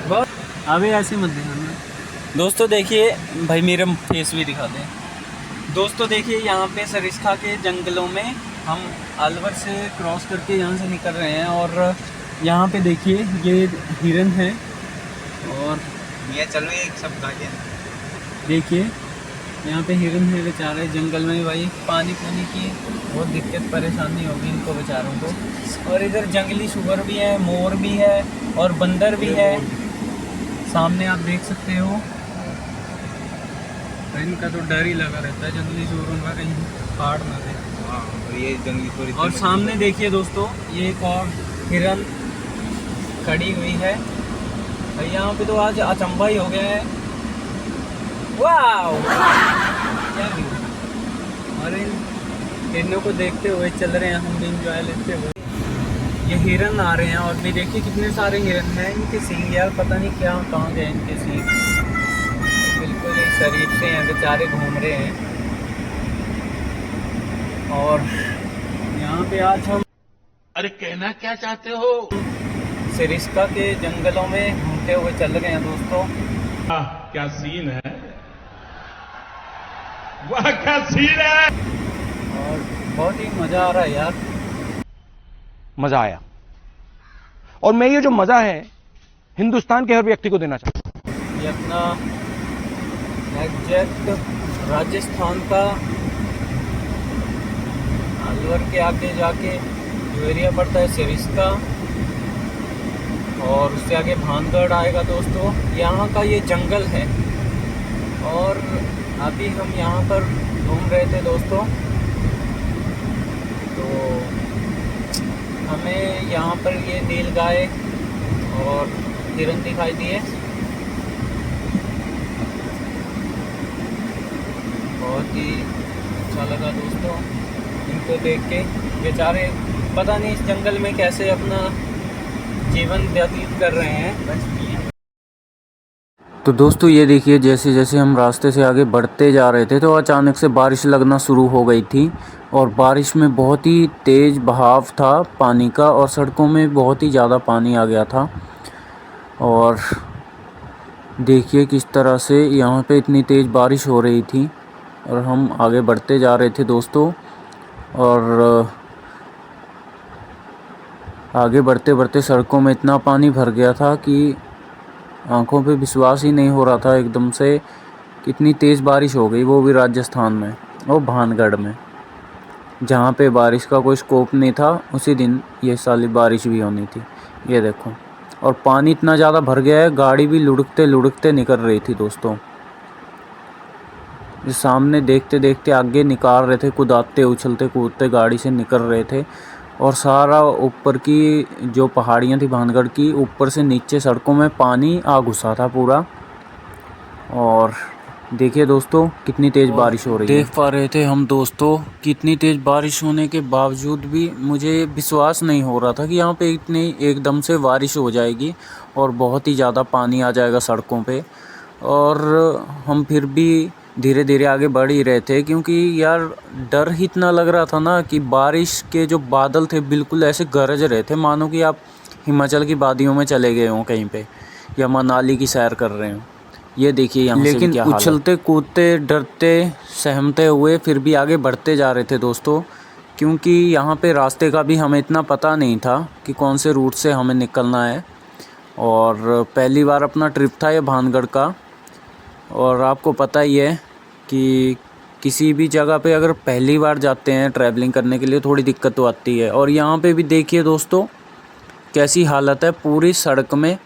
बहुत अभी ऐसे मत दिखाना। दोस्तों देखिए, भाई मेरा फेस भी दिखा दें। दोस्तों देखिए, यहाँ पे सरिस्का के जंगलों में हम अलवर से क्रॉस करके यहाँ से निकल रहे हैं और यहाँ पे देखिए ये हिरन है और ये चलो एक सब गाड़ियाँ देखिए यहाँ पे हिरन है बेचारे जंगल में। भाई पानी पूनी की बहुत दिक्कत परेशानी होगी इनको बेचारों को। और इधर जंगली सुअर भी है, मोर भी है और बंदर भी है, सामने आप देख सकते हो। इनका तो डर ही लगा रहता है जंगली सुअरों का, कहीं फाड़ ना दे। हाँ, और ये जंगली सुअर और सामने देखिए दोस्तों, ये एक और हिरन खड़ी हुई है। भाई यहाँ पे तो आज अचंभा ही हो गया है। वाह क्या व्यू है। और इन हिरनों को देखते हुए चल रहे हैं हम भी, इंजॉय लेते हुए। ये हिरन आ रहे हैं और भी देखिए कितने सारे हिरन हैं। इनके सींग यार पता नहीं क्या कहाँ गए इनके सींग, बिल्कुल ही शरीफ से हैं बेचारे, घूम रहे हैं। और यहाँ पे आज हम अरे कहना क्या चाहते हो? सरिस्का के जंगलों में घूमते हुए चल रहे हैं दोस्तों। वाह क्या सीन है, वाह क्या सीन है। और बहुत ही मज़ा आ रहा है यार। मजा आया और मैं ये जो मजा है हिंदुस्तान के हर व्यक्ति को देना चाहता हूं। ये अपना एग्जैक्ट राजस्थान का अलवर के आगे जाके जो एरिया पड़ता है सरिस्का, और उससे आगे भानगढ़ आएगा दोस्तों। यहाँ का ये जंगल है और अभी हम यहाँ पर घूम रहे थे दोस्तों। तो हमें यहाँ पर ये नीलगाय और हिरन दिखाई दिए। बहुत ही अच्छा लगा दोस्तों इनको देख के। बेचारे पता नहीं इस जंगल में कैसे अपना जीवन व्यतीत कर रहे हैं। तो दोस्तों ये देखिए, जैसे जैसे हम रास्ते से आगे बढ़ते जा रहे थे तो अचानक से बारिश लगना शुरू हो गई थी और बारिश में बहुत ही तेज़ बहाव था पानी का और सड़कों में बहुत ही ज़्यादा पानी आ गया था। और देखिए किस तरह से यहाँ पे इतनी तेज़ बारिश हो रही थी और हम आगे बढ़ते जा रहे थे दोस्तों। और आगे बढ़ते बढ़ते सड़कों में इतना पानी भर गया था कि आंखों पे विश्वास ही नहीं हो रहा था एकदम से। कितनी तेज़ बारिश हो गई, वो भी राजस्थान में और भानगढ़ में, जहाँ पे बारिश का कोई स्कोप नहीं था उसी दिन ये साली बारिश भी होनी थी। ये देखो, और पानी इतना ज़्यादा भर गया है, गाड़ी भी लुढ़कते लुढ़कते निकल रही थी दोस्तों। ये सामने देखते देखते आगे निकाल रहे थे, कुदाते उछलते कूदते गाड़ी से निकल रहे थे। और सारा ऊपर की जो पहाड़ियाँ थी भानगढ़ की, ऊपर से नीचे सड़कों में पानी आ घुसा था पूरा। और देखिए दोस्तों कितनी तेज़ बारिश हो रही है। देख पा रहे थे हम दोस्तों कितनी तेज़ बारिश होने के बावजूद भी मुझे विश्वास नहीं हो रहा था कि यहाँ पे इतनी एकदम से बारिश हो जाएगी और बहुत ही ज़्यादा पानी आ जाएगा सड़कों पे। और हम फिर भी धीरे धीरे आगे बढ़ ही रहे थे, क्योंकि यार डर ही इतना लग रहा था ना कि बारिश के जो बादल थे बिल्कुल ऐसे गरज रहे थे मानो कि आप हिमाचल की वादियों में चले गए हों कहीं पे, या मनाली की सैर कर रहे हों। ये देखिए यहाँ से क्या हाल है। उछलते कूदते डरते सहमते हुए फिर भी आगे बढ़ते जा रहे थे दोस्तों, क्योंकि यहाँ पे रास्ते का भी हमें इतना पता नहीं था कि कौन से रूट से हमें निकलना है। और पहली बार अपना ट्रिप था ये भानगढ़ का। और आपको पता ही है कि किसी भी जगह पे अगर पहली बार जाते हैं ट्रैवलिंग करने के लिए थोड़ी दिक्कत तो आती है। और यहाँ पे भी देखिए दोस्तों कैसी हालत है पूरी सड़क में।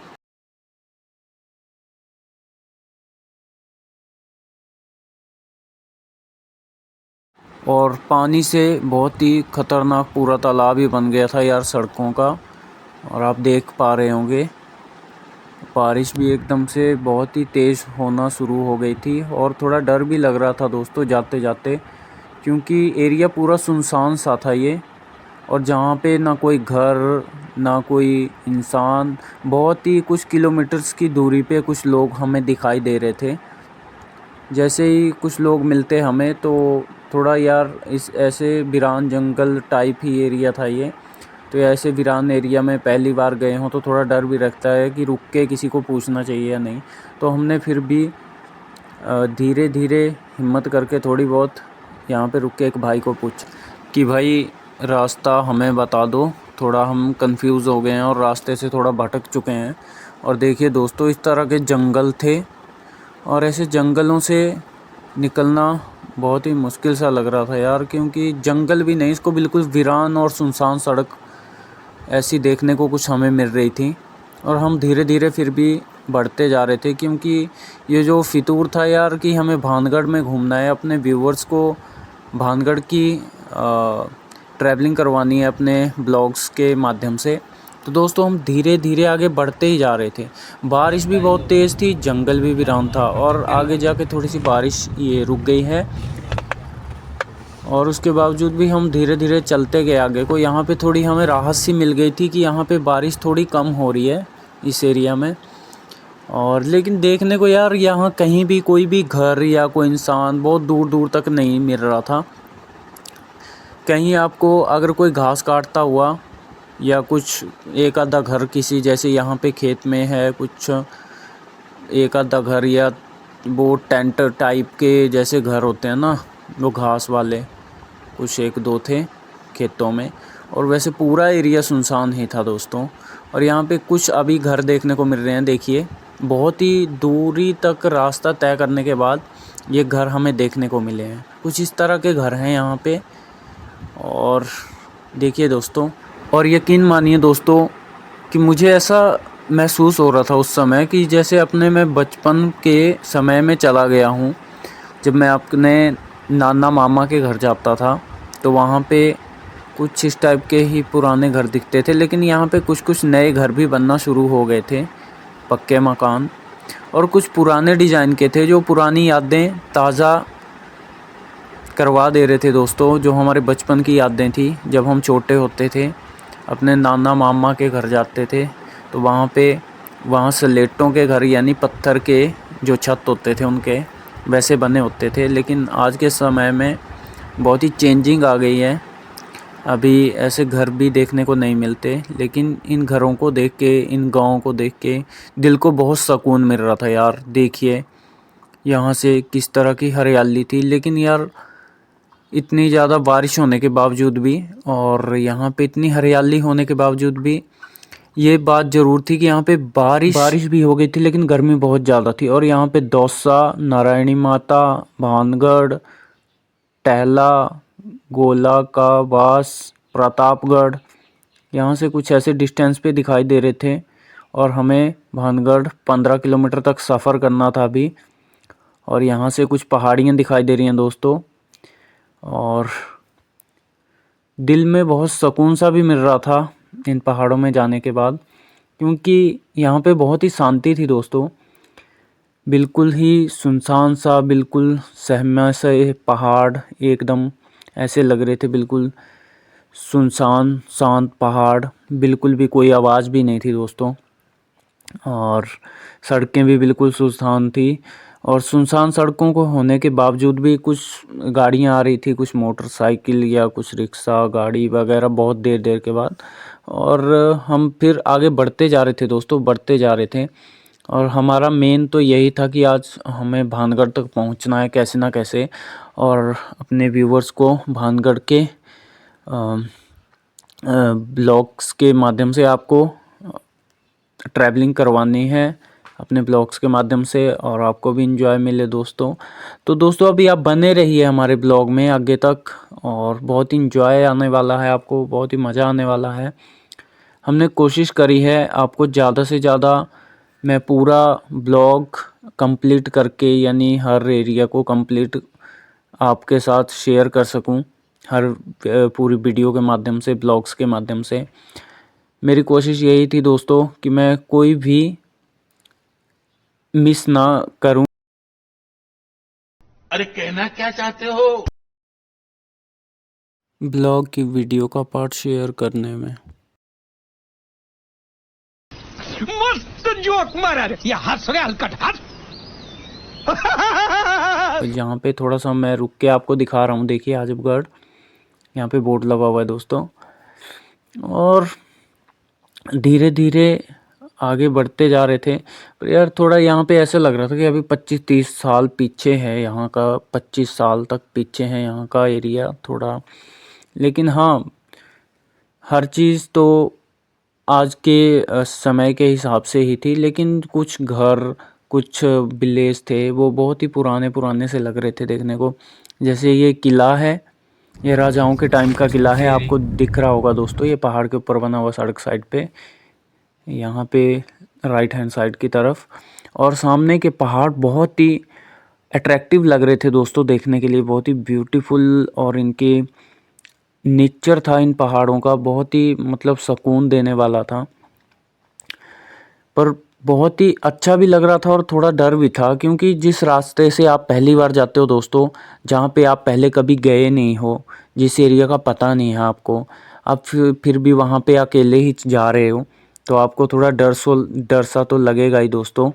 और पानी से बहुत ही ख़तरनाक पूरा तालाब ही बन गया था यार सड़कों का। और आप देख पा रहे होंगे बारिश भी एकदम से बहुत ही तेज़ होना शुरू हो गई थी और थोड़ा डर भी लग रहा था दोस्तों जाते जाते, क्योंकि एरिया पूरा सुनसान सा था ये। और जहाँ पे ना कोई घर ना कोई इंसान, बहुत ही कुछ किलोमीटर्स की दूरी पे कुछ लोग हमें दिखाई दे रहे थे। जैसे ही कुछ लोग मिलते हमें तो थोड़ा यार इस ऐसे वीरान जंगल टाइप ही एरिया था ये। तो ऐसे वीरान एरिया में पहली बार गए हों तो थोड़ा डर भी लगता है कि रुक के किसी को पूछना चाहिए या नहीं। तो हमने फिर भी धीरे धीरे हिम्मत करके थोड़ी बहुत यहाँ पे रुक के एक भाई को पूछा कि भाई रास्ता हमें बता दो, थोड़ा हम कंफ्यूज हो गए हैं और रास्ते से थोड़ा भटक चुके हैं। और देखिए दोस्तों, इस तरह के जंगल थे और ऐसे जंगलों से निकलना बहुत ही मुश्किल सा लग रहा था यार, क्योंकि जंगल भी नहीं, इसको बिल्कुल वीरान और सुनसान सड़क ऐसी देखने को कुछ हमें मिल रही थी। और हम धीरे धीरे फिर भी बढ़ते जा रहे थे, क्योंकि ये जो फितूर था यार कि हमें भानगढ़ में घूमना है, अपने व्यूवर्स को भानगढ़ की ट्रैवलिंग करवानी है अपने ब्लॉग्स के माध्यम से। तो दोस्तों हम धीरे धीरे आगे बढ़ते ही जा रहे थे। बारिश भी बहुत तेज़ थी, जंगल भी वीरान था और आगे जाके थोड़ी सी बारिश ये रुक गई है। और उसके बावजूद भी हम धीरे धीरे चलते गए आगे को। यहाँ पे थोड़ी हमें राहत सी मिल गई थी कि यहाँ पे बारिश थोड़ी कम हो रही है इस एरिया में। और लेकिन देखने को यार यहाँ कहीं भी कोई भी घर या कोई इंसान बहुत दूर दूर तक नहीं मिल रहा था। कहीं आपको अगर कोई घास काटता हुआ या कुछ एक आधा घर किसी, जैसे यहाँ पे खेत में है कुछ एक आधा घर या वो टेंट टाइप के जैसे घर होते हैं ना, वो घास वाले कुछ एक दो थे खेतों में। और वैसे पूरा एरिया सुनसान ही था दोस्तों। और यहाँ पे कुछ अभी घर देखने को मिल रहे हैं। देखिए बहुत ही दूरी तक रास्ता तय करने के बाद ये घर हमें देखने को मिले हैं। कुछ इस तरह के घर हैं यहाँ पे। और देखिए दोस्तों, और यकीन मानिए दोस्तों कि मुझे ऐसा महसूस हो रहा था उस समय कि जैसे अपने मैं बचपन के समय में चला गया हूँ। जब मैं अपने नाना मामा के घर जाता था तो वहाँ पे कुछ इस टाइप के ही पुराने घर दिखते थे, लेकिन यहाँ पे कुछ कुछ नए घर भी बनना शुरू हो गए थे, पक्के मकान। और कुछ पुराने डिज़ाइन के थे जो पुरानी यादें ताज़ा करवा दे रहे थे दोस्तों। जो हमारे बचपन की यादें थी जब हम छोटे होते थे, अपने नाना मामा के घर जाते थे तो वहाँ स्लेटों के घर यानी पत्थर के जो छत होते थे उनके वैसे बने होते थे। लेकिन आज के समय में बहुत ही चेंजिंग आ गई है। अभी ऐसे घर भी देखने को नहीं मिलते, लेकिन इन घरों को देख के, इन गाँवों को देख के दिल को बहुत सुकून मिल रहा था यार। देखिए यहाँ से किस तरह की हरियाली थी, लेकिन यार इतनी ज़्यादा बारिश होने के बावजूद भी और यहाँ पे इतनी हरियाली होने के बावजूद भी ये बात ज़रूर थी कि यहाँ पे बारिश भी हो गई थी, लेकिन गर्मी बहुत ज़्यादा थी। और यहाँ पे दौसा, नारायणी माता, भानगढ़, टहला, गोला का वास, प्रतापगढ़, यहाँ से कुछ ऐसे डिस्टेंस पे दिखाई दे रहे थे। और हमें भानगढ़ 15 किलोमीटर तक सफ़र करना था अभी। और यहाँ से कुछ पहाड़ियाँ दिखाई दे रही हैं दोस्तों। और दिल में बहुत सुकून सा भी मिल रहा था इन पहाड़ों में जाने के बाद, क्योंकि यहाँ पे बहुत ही शांति थी दोस्तों। बिल्कुल ही सुनसान सा, बिल्कुल सहमा से पहाड़ एकदम ऐसे लग रहे थे, बिल्कुल सुनसान शांत पहाड़, बिल्कुल भी कोई आवाज़ भी नहीं थी दोस्तों। और सड़कें भी बिल्कुल सुनसान थी। और सुनसान सड़कों को होने के बावजूद भी कुछ गाड़ियां आ रही थी, कुछ मोटरसाइकिल या कुछ रिक्शा गाड़ी वगैरह बहुत देर देर के बाद। और हम फिर आगे बढ़ते जा रहे थे दोस्तों, बढ़ते जा रहे थे। और हमारा मेन तो यही था कि आज हमें भानगढ़ तक पहुंचना है कैसे ना कैसे, और अपने व्यूवर्स को भानगढ़ के ब्लॉग्स के माध्यम से आपको ट्रैवलिंग करवानी है अपने ब्लॉग्स के माध्यम से, और आपको भी इंजॉय मिले दोस्तों। तो दोस्तों अभी आप बने रहिए हमारे ब्लॉग में आगे तक, और बहुत इंजॉय आने वाला है, आपको बहुत ही मज़ा आने वाला है। हमने कोशिश करी है आपको ज़्यादा से ज़्यादा मैं पूरा ब्लॉग कंप्लीट करके, यानी हर एरिया को कंप्लीट आपके साथ शेयर कर सकूं, हर पूरी वीडियो के माध्यम से, ब्लॉग्स के माध्यम से। मेरी कोशिश यही थी दोस्तों कि मैं कोई भी मिस ना करूं। अरे कहना क्या चाहते हो? ब्लॉग की वीडियो का पार्ट शेयर करने में। मस्त जोक मारा रे, ये हंस रे हलकट हंस। यहाँ पे थोड़ा सा मैं रुक के आपको दिखा रहा हूँ। देखिए आजमगढ़, यहाँ पे बोर्ड लगा हुआ है दोस्तों। और धीरे धीरे आगे बढ़ते जा रहे थे। पर यार थोड़ा यहाँ पे ऐसा लग रहा था कि अभी 25-30 साल पीछे है यहाँ का, 25 साल तक पीछे है यहाँ का एरिया थोड़ा। लेकिन हाँ, हर चीज़ तो आज के समय के हिसाब से ही थी, लेकिन कुछ घर, कुछ विलेज थे वो बहुत ही पुराने पुराने से लग रहे थे देखने को। जैसे ये किला है, ये राजाओं के टाइम का किला है, आपको दिख रहा होगा दोस्तों, ये पहाड़ के ऊपर बना हुआ सड़क साइड पे, यहाँ पे राइट हैंड साइड की तरफ। और सामने के पहाड़ बहुत ही अट्रैक्टिव लग रहे थे दोस्तों देखने के लिए, बहुत ही ब्यूटीफुल। और इनके नेचर था इन पहाड़ों का बहुत ही मतलब सुकून देने वाला था, पर बहुत ही अच्छा भी लग रहा था और थोड़ा डर भी था, क्योंकि जिस रास्ते से आप पहली बार जाते हो दोस्तों, जहाँ पे आप पहले कभी गए नहीं हो, जिस एरिया का पता नहीं है आपको, आप फिर भी वहाँ पे अकेले ही जा रहे हो, तो आपको थोड़ा डर सा तो लगेगा ही दोस्तों।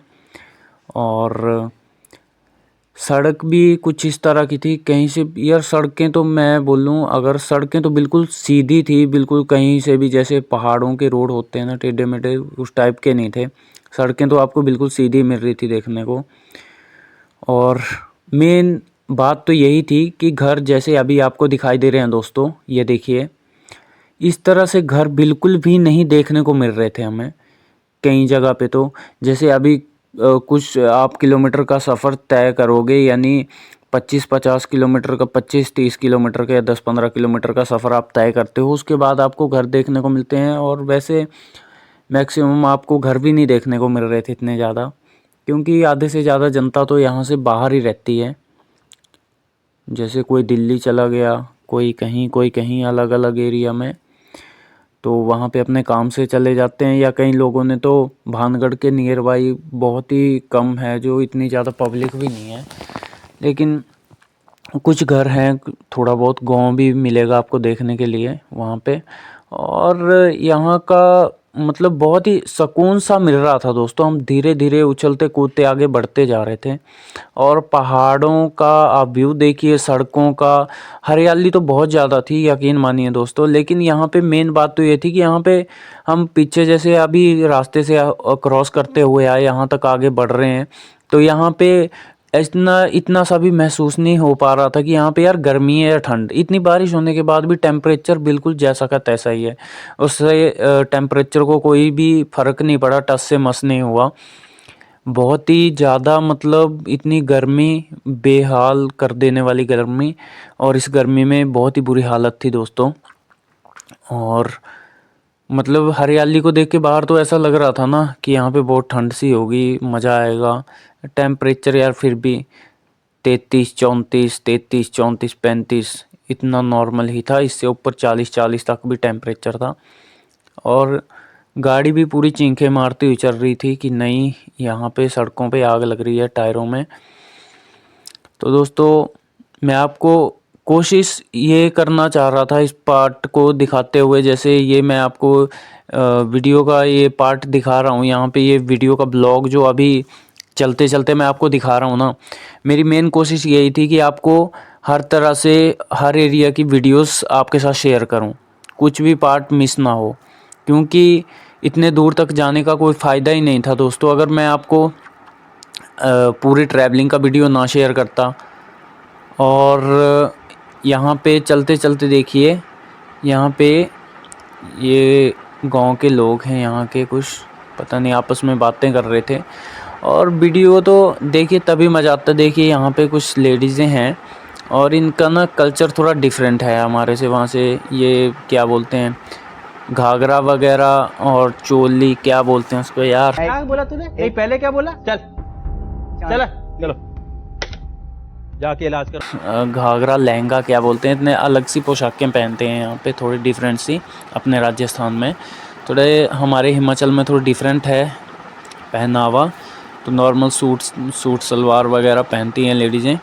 और सड़क भी कुछ इस तरह की थी, कहीं से यार सड़कें तो मैं बोलूँ, अगर सड़कें तो बिल्कुल सीधी थी, बिल्कुल कहीं से भी जैसे पहाड़ों के रोड होते हैं ना टेढ़े मेढ़े, उस टाइप के नहीं थे। सड़कें तो आपको बिल्कुल सीधी मिल रही थी देखने को। और मेन बात तो यही थी कि घर जैसे अभी आपको दिखाई दे रहे हैं दोस्तों, ये देखिए, इस तरह से घर बिल्कुल भी नहीं देखने को मिल रहे थे हमें कई जगह पे। तो जैसे अभी कुछ आप किलोमीटर का सफ़र तय करोगे, यानी 25-50 किलोमीटर का, 25-30 किलोमीटर का या 10-15 किलोमीटर का सफ़र आप तय करते हो, उसके बाद आपको घर देखने को मिलते हैं। और वैसे मैक्सिमम आपको घर भी नहीं देखने को मिल रहे थे इतने ज़्यादा, क्योंकि आधे से ज़्यादा जनता तो यहाँ से बाहर ही रहती है। जैसे कोई दिल्ली चला गया, कोई कहीं अलग अलग एरिया में, तो वहाँ पे अपने काम से चले जाते हैं। या कई लोगों ने तो भानगढ़ के नियर बाई, बहुत ही कम है जो इतनी ज़्यादा पब्लिक भी नहीं है, लेकिन कुछ घर हैं, थोड़ा बहुत गांव भी मिलेगा आपको देखने के लिए वहाँ पे। और यहाँ का मतलब बहुत ही सुकून सा मिल रहा था दोस्तों। हम धीरे धीरे उछलते कूदते आगे बढ़ते जा रहे थे, और पहाड़ों का आप व्यू देखिए, सड़कों का, हरियाली तो बहुत ज़्यादा थी यकीन मानिए दोस्तों। लेकिन यहाँ पे मेन बात तो ये थी कि यहाँ पे हम पीछे जैसे अभी रास्ते से क्रॉस करते हुए आए, यहाँ तक आगे बढ़ रहे हैं, तो यहाँ पे इतना सा भी महसूस नहीं हो पा रहा था कि यहाँ पे यार गर्मी है या ठंड। इतनी बारिश होने के बाद भी टेम्परेचर बिल्कुल जैसा का तैसा ही है, उससे टेम्परेचर को कोई भी फ़र्क नहीं पड़ा, टस से मस नहीं हुआ। बहुत ही ज़्यादा मतलब इतनी गर्मी, बेहाल कर देने वाली गर्मी, और इस गर्मी में बहुत ही बुरी हालत थी दोस्तों। और मतलब हरियाली को देख के बाहर तो ऐसा लग रहा था ना कि यहाँ पे बहुत ठंड सी होगी, मज़ा आएगा। टेम्परेचर यार फिर भी 33-34, 35 इतना नॉर्मल ही था, इससे ऊपर 40-40 तक भी टेम्परेचर था। और गाड़ी भी पूरी चींखें मारती हुई चल रही थी कि नहीं, यहाँ पे सड़कों पे आग लग रही है टायरों में। तो दोस्तों, मैं आपको कोशिश ये करना चाह रहा था इस पार्ट को दिखाते हुए, जैसे ये मैं आपको वीडियो का ये पार्ट दिखा रहा हूँ, यहाँ पे ये वीडियो का ब्लॉग जो अभी चलते चलते मैं आपको दिखा रहा हूँ ना, मेरी मेन कोशिश यही थी कि आपको हर तरह से हर एरिया की वीडियोस आपके साथ शेयर करूँ, कुछ भी पार्ट मिस ना हो, क्योंकि इतने दूर तक जाने का कोई फ़ायदा ही नहीं था दोस्तों अगर मैं आपको पूरी ट्रैवलिंग का वीडियो ना शेयर करता। और यहाँ पे चलते चलते देखिए, यहाँ पे ये गांव के लोग हैं, यहाँ के कुछ पता नहीं आपस में बातें कर रहे थे। और वीडियो तो देखिए तभी मज़ा आता। देखिए यहाँ पे कुछ लेडीज़ें हैं, और इनका ना कल्चर थोड़ा डिफरेंट है हमारे से। वहाँ से ये क्या बोलते हैं, घाघरा वगैरह और चोली क्या बोलते हैं उसको यार, क्या बोला तूने? नहीं, पहले क्या बोला? चल चलो जाके इलाज कर। घाघरा लहंगा क्या बोलते हैं, इतने अलग सी पोशाकें पहनते हैं यहाँ पे, थोड़ी डिफरेंट सी। अपने राजस्थान में थोड़े, हमारे हिमाचल में थोड़ी डिफरेंट है पहनावा, तो नॉर्मल सूट सलवार वगैरह पहनती हैं लेडीज़ें।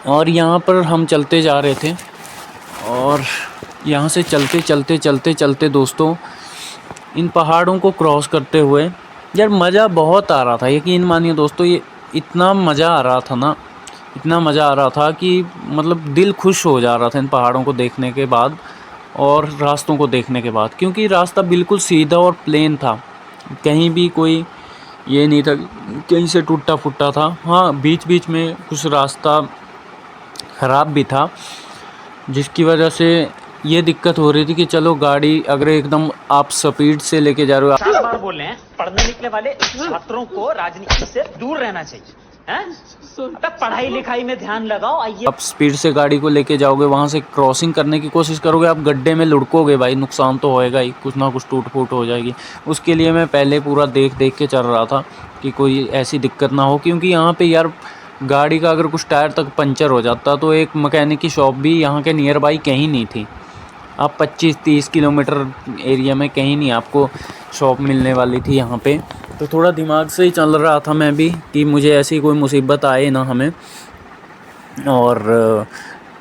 और यहाँ पर हम चलते जा रहे थे, और यहाँ से चलते दोस्तों, इन पहाड़ों को क्रॉस करते हुए यार मज़ा बहुत आ रहा था, यकीन मानिए दोस्तों। ये इतना मज़ा आ रहा था ना, इतना मज़ा आ रहा था कि मतलब दिल खुश हो जा रहा था इन पहाड़ों को देखने के बाद। और रास्तों को देखने के बाद, क्योंकि रास्ता बिल्कुल सीधा और प्लेन था, कहीं भी कोई ये नहीं था कहीं से टूटा फूटा था। हाँ, बीच बीच में कुछ रास्ता ख़राब भी था, जिसकी वजह से ये दिक्कत हो रही थी कि चलो गाड़ी अगर एकदम आप स्पीड से लेके जा रहे हो। 4 बार बोल रहे हैं, पढ़ने निकले वाले छात्रों को राजनीति से दूर रहना चाहिए, हैं? अबे पढ़ाई लिखाई में ध्यान लगाओ। आइए आप स्पीड से गाड़ी को लेके जाओगे, वहाँ से क्रॉसिंग करने की कोशिश करोगे, आप गड्ढे में लुढ़कोगे भाई, नुकसान तो होएगा ही, कुछ ना कुछ टूट फूट हो जाएगी। उसके लिए मैं पहले पूरा देख देख के चल रहा था कि कोई ऐसी दिक्कत ना हो, क्योंकि यहाँ पे यार गाड़ी का अगर कुछ टायर तक पंचर हो जाता तो एक मैकेनिक की शॉप भी यहाँ के नियर बाई कहीं नहीं थी। आप 25-30 किलोमीटर एरिया में कहीं नहीं आपको शॉप मिलने वाली थी यहाँ पे। तो थोड़ा दिमाग से ही चल रहा था मैं भी कि मुझे ऐसी कोई मुसीबत आए ना हमें, और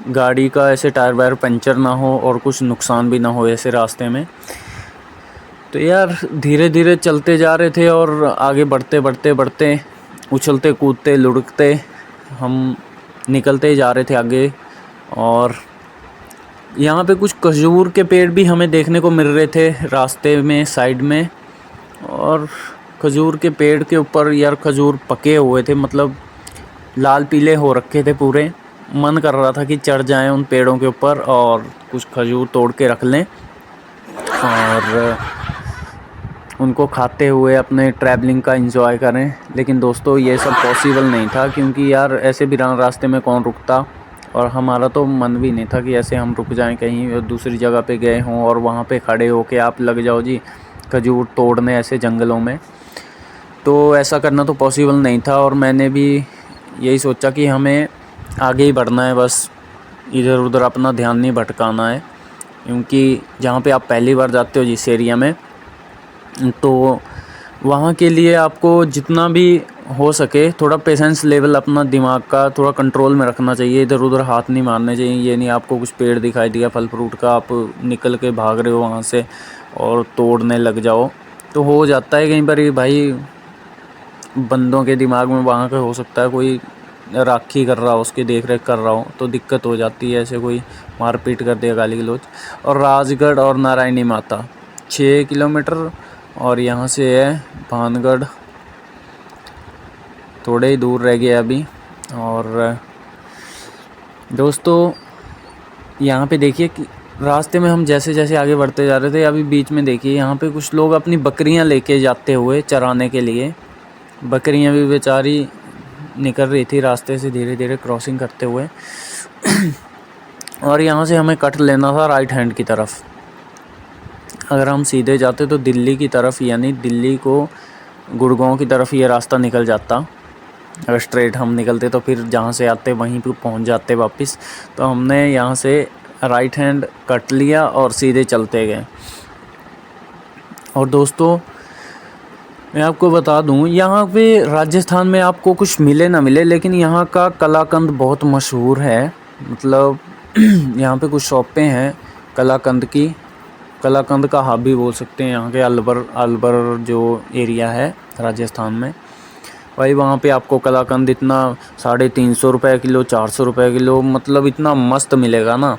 गाड़ी का ऐसे टायर वायर पंचर ना हो और कुछ नुकसान भी ना हो ऐसे रास्ते में। तो यार धीरे धीरे चलते जा रहे थे और आगे बढ़ते बढ़ते बढ़ते उछलते कूदते लुढ़कते हम निकलते ही जा रहे थे आगे। और यहाँ पे कुछ खजूर के पेड़ भी हमें देखने को मिल रहे थे रास्ते में साइड में, और खजूर के पेड़ के ऊपर यार खजूर पके हुए थे, मतलब लाल पीले हो रखे थे पूरे। मन कर रहा था कि चढ़ जाएं उन पेड़ों के ऊपर और कुछ खजूर तोड़ के रख लें और उनको खाते हुए अपने ट्रैवलिंग का एंजॉय करें। लेकिन दोस्तों ये सब पॉसिबल नहीं था, क्योंकि यार ऐसे वीरान रास्ते में कौन रुकता, और हमारा तो मन भी नहीं था कि ऐसे हम रुक जाएं कहीं दूसरी जगह पे गए हों और वहाँ पे खड़े हो के आप लग जाओ जी खजूर तोड़ने ऐसे जंगलों में। तो ऐसा करना तो पॉसिबल नहीं था, और मैंने भी यही सोचा कि हमें आगे ही बढ़ना है, बस इधर उधर अपना ध्यान नहीं भटकाना है। क्योंकि जहाँ पे आप पहली बार जाते हो जिस एरिया में, तो वहाँ के लिए आपको जितना भी हो सके थोड़ा पेशेंस लेवल अपना दिमाग का थोड़ा कंट्रोल में रखना चाहिए। इधर उधर हाथ नहीं मारने चाहिए। ये नहीं आपको कुछ पेड़ दिखाई दिया फल फ्रूट का, आप निकल के भाग रहे हो वहाँ से और तोड़ने लग जाओ, तो हो जाता है कहीं पर भाई बंदों के दिमाग में वहाँ का हो सकता है कोई राखी कर रहा हो, उसकी देख रेख कर रहा हो, तो दिक्कत हो जाती है। ऐसे कोई मारपीट कर दिया, गाली गलौज। और राजगढ़ और नारायणी माता 6 किलोमीटर, और यहाँ से है भानगढ़ थोड़े ही दूर रह गया अभी। और दोस्तों यहाँ पे देखिए कि रास्ते में हम जैसे जैसे आगे बढ़ते जा रहे थे, अभी बीच में देखिए यहाँ पे कुछ लोग अपनी बकरियाँ लेके जाते हुए चराने के लिए। बकरियाँ भी बेचारी निकल रही थी रास्ते से धीरे धीरे क्रॉसिंग करते हुए। और यहाँ से हमें कट लेना था राइट हैंड की तरफ। अगर हम सीधे जाते तो दिल्ली की तरफ, यानी दिल्ली को गुड़गांव की तरफ ये रास्ता निकल जाता। अगर स्ट्रेट हम निकलते तो फिर जहाँ से आते वहीं पे पहुँच जाते वापस। तो हमने यहाँ से राइट हैंड कट लिया और सीधे चलते गए। और दोस्तों मैं आपको बता दूं, यहाँ पे राजस्थान में आपको कुछ मिले ना मिले, लेकिन यहाँ का कलाकंद बहुत मशहूर है। मतलब यहाँ पे कुछ शॉपें हैं कलाकंद की, कलाकंद का हब भी बोल सकते हैं यहाँ के। अलवर जो एरिया है राजस्थान में, भाई वहाँ पे आपको कलाकंद इतना 350 रुपये किलो, 400 रुपये किलो, मतलब इतना मस्त मिलेगा ना,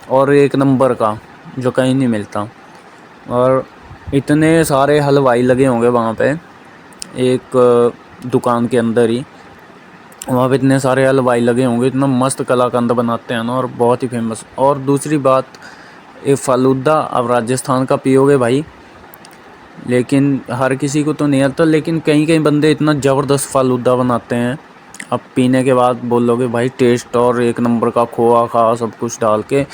और एक नंबर का जो कहीं नहीं मिलता। और इतने सारे हलवाई लगे होंगे वहाँ पे एक दुकान के अंदर ही, वहाँ पे इतने सारे हलवाई लगे होंगे, इतना मस्त कलाकंद बनाते हैं ना, और बहुत ही फेमस। और दूसरी बात, ये फालूदा अब राजस्थान का पियोगे भाई, लेकिन हर किसी को तो नहीं आता, लेकिन कई कई बंदे इतना ज़बरदस्त फालूदा बनाते हैं, अब पीने के बाद बोलोगे भाई टेस्ट, और एक नंबर का खोआ खा सब कुछ डाल के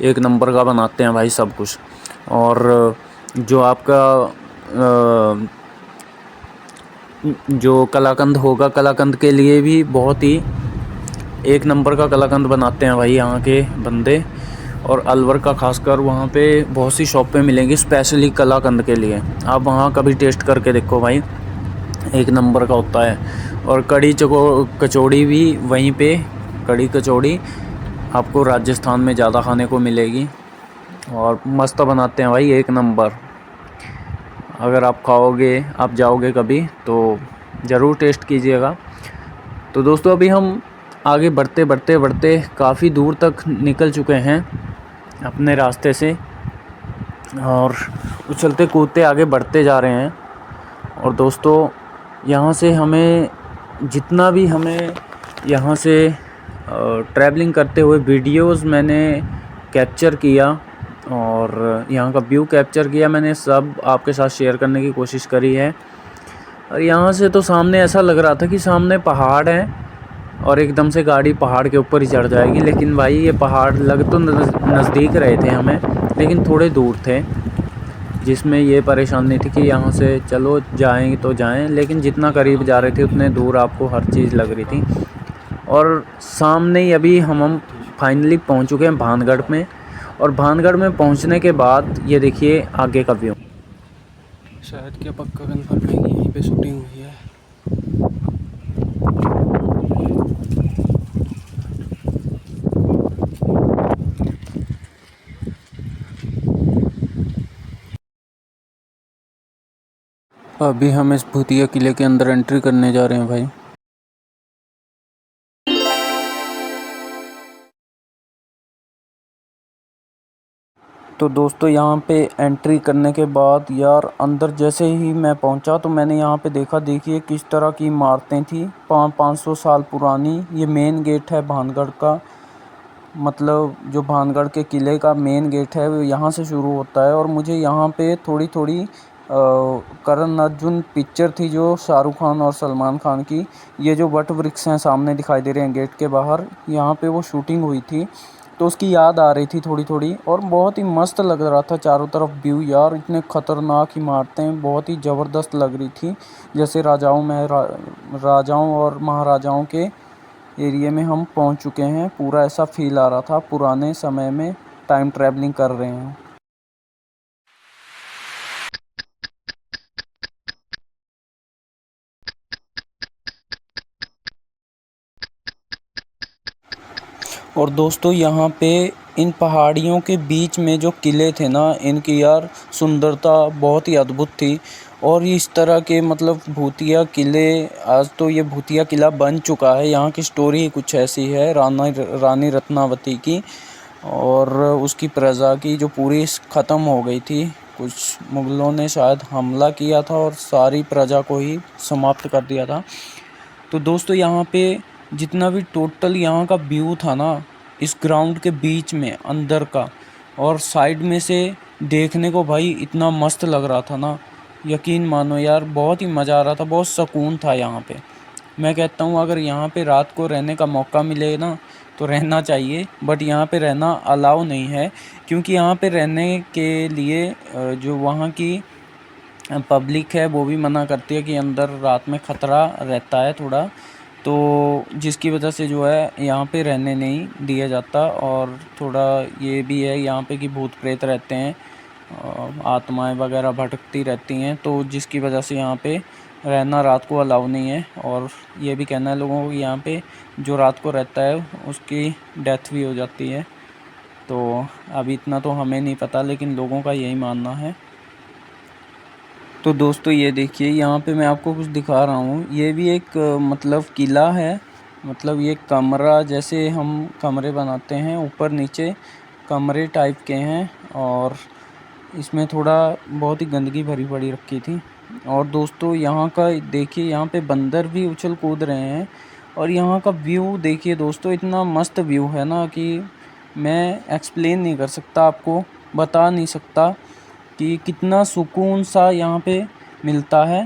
एक नंबर का बनाते हैं भाई सब कुछ। और जो आपका जो कलाकंद होगा, कलाकंद के लिए भी बहुत ही एक नंबर का कलाकंद बनाते हैं भाई यहाँ के बंदे। और अलवर का खासकर वहाँ पे बहुत सी शॉपें मिलेंगी स्पेशली कलाकंद के लिए, आप वहाँ कभी टेस्ट करके देखो भाई, एक नंबर का होता है। और कड़ी कचौड़ी भी वहीं पे, कड़ी कचौड़ी आपको राजस्थान में ज़्यादा खाने को मिलेगी, और मस्त बनाते हैं भाई एक नंबर। अगर आप खाओगे, आप जाओगे कभी तो ज़रूर टेस्ट कीजिएगा। तो दोस्तों अभी हम आगे बढ़ते बढ़ते बढ़ते काफ़ी दूर तक निकल चुके हैं अपने रास्ते से, और उछलते कूदते आगे बढ़ते जा रहे हैं। और दोस्तों यहाँ से हमें जितना भी हमें यहाँ से ट्रैवलिंग करते हुए वीडियोस मैंने कैप्चर किया और यहाँ का व्यू कैप्चर किया, मैंने सब आपके साथ शेयर करने की कोशिश करी है। और यहाँ से तो सामने ऐसा लग रहा था कि सामने पहाड़ है और एकदम से गाड़ी पहाड़ के ऊपर ही चढ़ जाएगी, लेकिन भाई ये पहाड़ लग तो नज़दीक रहे थे हमें, लेकिन थोड़े दूर थे, जिसमें ये परेशानी थी कि यहाँ से चलो जाएं तो जाएं, लेकिन जितना करीब जा रहे थे उतने दूर आपको हर चीज़ लग रही थी। और सामने ही अभी हम फाइनली पहुँच चुके हैं भानगढ़ में। और भानगढ़ में पहुँचने के बाद ये देखिए आगे का व्यू। शायद क्या पक्का कन्फर्म है कि यहीं पे शूटिंग हुई है। अभी हम इस भूतिया किले के अंदर एंट्री करने जा रहे हैं भाई। तो दोस्तों यहाँ पे एंट्री करने के बाद यार अंदर जैसे ही मैं पहुँचा तो मैंने यहाँ पे देखा, देखिए किस तरह की इमारतें थी 500 साल पुरानी। ये मेन गेट है भानगढ़ का, मतलब जो भानगढ़ के किले का मेन गेट है वो यहाँ से शुरू होता है। और मुझे यहाँ पे थोड़ी थोड़ी करण अर्जुन पिक्चर थी जो शाहरुख खान और सलमान खान की, ये जो वट वृक्ष हैं सामने दिखाई दे रहे हैं गेट के बाहर, यहाँ पे वो शूटिंग हुई थी, तो उसकी याद आ रही थी थोड़ी थोड़ी। और बहुत ही मस्त लग रहा था चारों तरफ व्यू यार, इतने ख़तरनाक इमारतें बहुत ही ज़बरदस्त लग रही थी, जैसे राजाओं और महाराजाओं के एरिया में हम पहुंच चुके हैं। पूरा ऐसा फील आ रहा था पुराने समय में टाइम ट्रैवलिंग कर रहे हैं। और दोस्तों यहाँ पे इन पहाड़ियों के बीच में जो किले थे ना, इनकी यार सुंदरता बहुत ही अद्भुत थी। और इस तरह के मतलब भूतिया किले, आज तो ये भूतिया किला बन चुका है। यहाँ की स्टोरी कुछ ऐसी है रानी रत्नावती की और उसकी प्रजा की, जो पूरी ख़त्म हो गई थी। कुछ मुग़लों ने शायद हमला किया था और सारी प्रजा को ही समाप्त कर दिया था। तो दोस्तों यहाँ पे जितना भी टोटल यहाँ का व्यू था ना, इस ग्राउंड के बीच में अंदर का और साइड में से देखने को भाई इतना मस्त लग रहा था ना, यकीन मानो यार, बहुत ही मज़ा आ रहा था, बहुत सुकून था यहाँ पे। मैं कहता हूँ अगर यहाँ पे रात को रहने का मौका मिले ना तो रहना चाहिए, बट यहाँ पे रहना अलाउ नहीं है, क्योंकि यहाँ पे रहने के लिए जो वहाँ की पब्लिक है वो भी मना करती है कि अंदर रात में ख़तरा रहता है थोड़ा, तो जिसकी वजह से जो है यहाँ पे रहने नहीं दिया जाता। और थोड़ा ये भी है यहाँ पे कि भूत प्रेत रहते हैं, आत्माएं वगैरह भटकती रहती हैं, तो जिसकी वजह से यहाँ पे रहना रात को अलाउ नहीं है। और ये भी कहना है लोगों को कि यहाँ पे जो रात को रहता है उसकी डेथ भी हो जाती है। तो अभी इतना तो हमें नहीं पता, लेकिन लोगों का यही मानना है। तो दोस्तों ये देखिए यहाँ पे मैं आपको कुछ दिखा रहा हूँ, ये भी एक मतलब किला है, मतलब ये कमरा, जैसे हम कमरे बनाते हैं ऊपर नीचे कमरे टाइप के हैं, और इसमें थोड़ा बहुत ही गंदगी भरी पड़ी रखी थी। और दोस्तों यहाँ का देखिए, यहाँ पे बंदर भी उछल कूद रहे हैं। और यहाँ का व्यू देखिए दोस्तों, इतना मस्त व्यू है ना कि मैं एक्सप्लेन नहीं कर सकता, आपको बता नहीं सकता कि कितना सुकून सा यहाँ पे मिलता है।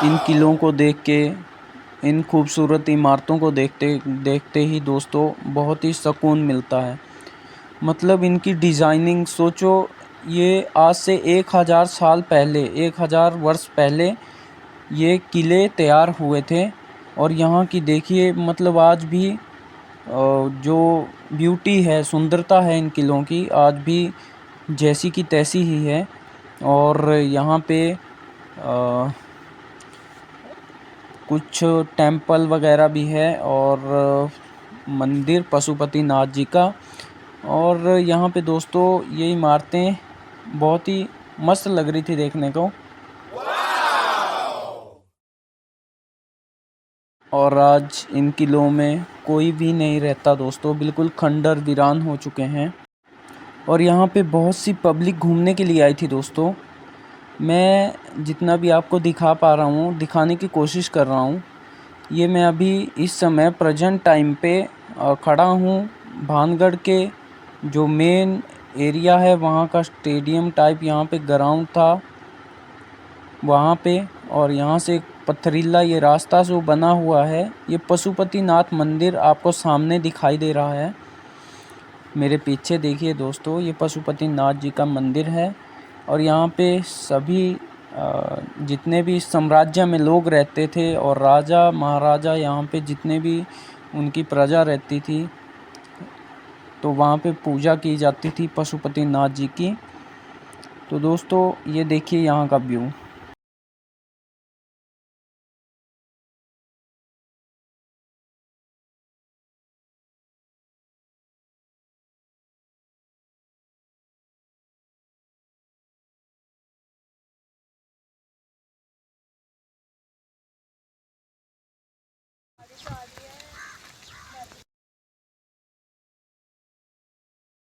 इन किलों को देख के, इन खूबसूरत इमारतों को देखते देखते ही दोस्तों बहुत ही सुकून मिलता है। मतलब इनकी डिज़ाइनिंग सोचो, ये आज से 1000 साल पहले, 1000 वर्ष पहले ये किले तैयार हुए थे। और यहाँ की देखिए, मतलब आज भी जो ब्यूटी है, सुंदरता है इन किलों की, आज भी जैसी की तैसी ही है। और यहाँ पे कुछ टेंपल वगैरह भी है और मंदिर पशुपतिनाथ जी का। और यहाँ पे दोस्तों ये इमारतें बहुत ही मस्त लग रही थी देखने को। और आज इन किलों में कोई भी नहीं रहता दोस्तों, बिल्कुल खंडर वीरान हो चुके हैं। और यहाँ पे बहुत सी पब्लिक घूमने के लिए आई थी दोस्तों। मैं जितना भी आपको दिखा पा रहा हूँ, दिखाने की कोशिश कर रहा हूँ। ये मैं अभी इस समय प्रेजेंट टाइम पे खड़ा हूँ भानगढ़ के जो मेन एरिया है वहाँ का स्टेडियम टाइप यहाँ पे ग्राउंड था वहाँ पे, और यहाँ से एक पथरीला ये रास्ता जो बना हुआ है, ये पशुपतिनाथ मंदिर आपको सामने दिखाई दे रहा है। मेरे पीछे देखिए दोस्तों, ये पशुपतिनाथ जी का मंदिर है। और यहाँ पे सभी जितने भी साम्राज्य में लोग रहते थे और राजा महाराजा यहाँ पे जितने भी उनकी प्रजा रहती थी, तो वहाँ पे पूजा की जाती थी पशुपतिनाथ जी की। तो दोस्तों ये देखिए यहाँ का व्यू।